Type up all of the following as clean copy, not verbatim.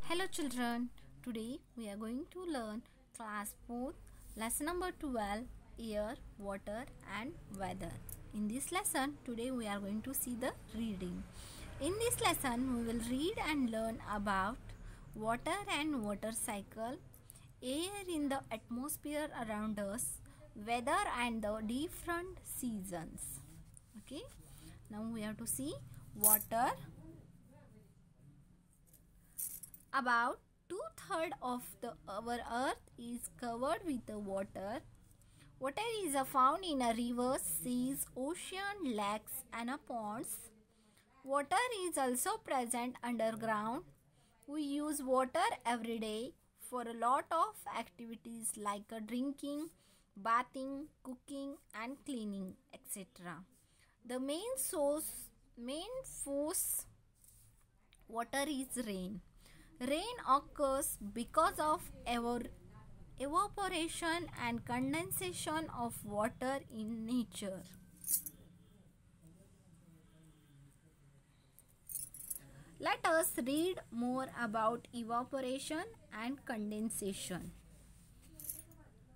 Hello children, today we are going to learn class 4 lesson number 12 air, water and weather. In this lesson today we are going to see the reading. In this lesson we will read and learn about water and water cycle, air in the atmosphere around us, weather and the different seasons. Okay, now we have to see water. About 2/3 of our earth is covered with water. Water is found in rivers, seas, ocean, lakes and ponds. Water is also present underground. We use water every day for a lot of activities like drinking, bathing, cooking and cleaning, etc. The main force water is rain. Rain occurs because of evaporation and condensation of water in nature. Let us read more about evaporation and condensation.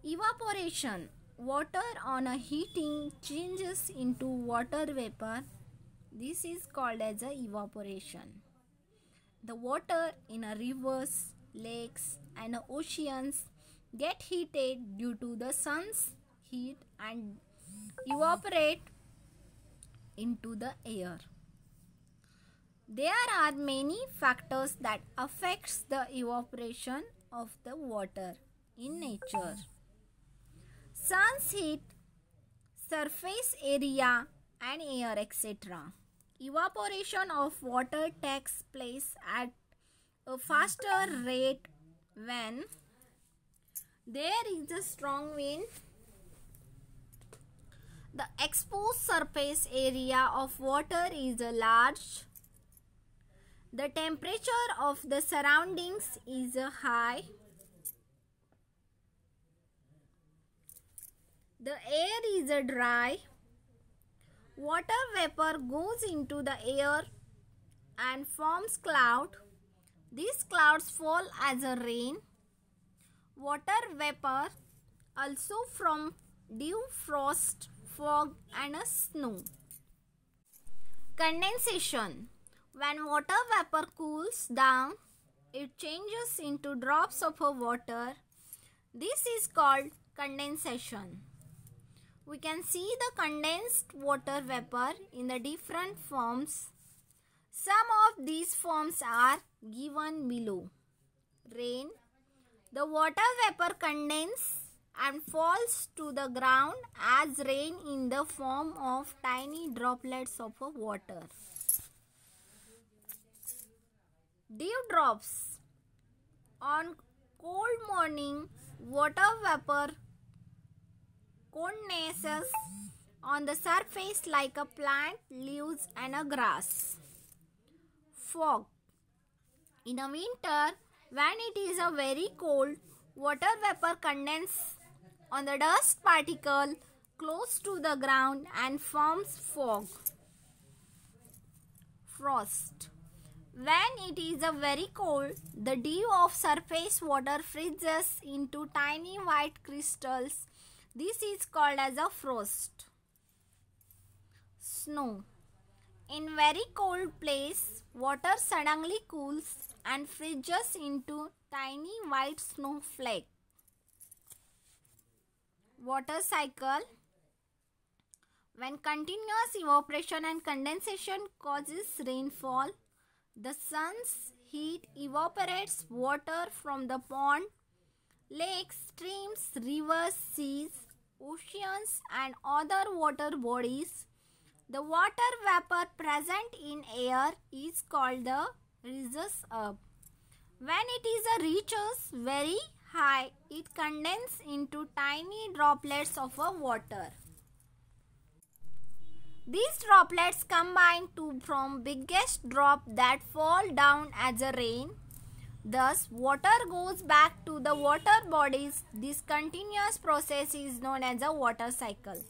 Evaporation. Water on a heating changes into water vapor. This is called as evaporation. The water in rivers, lakes and oceans get heated due to the sun's heat and evaporate into the air. There are many factors that affects the evaporation of the water in nature. Sun's heat, surface area and air, etc. Evaporation of water takes place at a faster rate when there is a strong wind. The exposed surface area of water is large. The temperature of the surroundings is high. The air is dry. Water vapor goes into the air and forms cloud. These clouds fall as a rain. Water vapor also from dew, frost, fog and snow. Condensation. When water vapor cools down, it changes into drops of water. This is called condensation. We can see the condensed water vapor in the different forms. Some of these forms are given below. Rain. The water vapor condenses and falls to the ground as rain in the form of tiny droplets of water. Dewdrops. On cold morning, water vapor condenses on the surface like a plant, leaves and a grass. Fog. In a winter, when it is very cold, water vapor condenses on the dust particle close to the ground and forms fog. Frost. When it is very cold, the dew of surface water freezes into tiny white crystals. This is called as a frost. Snow. In very cold place, water suddenly cools and freezes into tiny white snowflake. Water cycle. When continuous evaporation and condensation causes rainfall, the sun's heat evaporates water from the pond, lakes, streams, rivers, seas, oceans and other water bodies. The water vapor present in air is called the rises up. When it reaches very high, it condenses into tiny droplets of water. These droplets combine to form biggest drop that fall down as a rain. Thus, water goes back to the water bodies. This continuous process is known as a water cycle.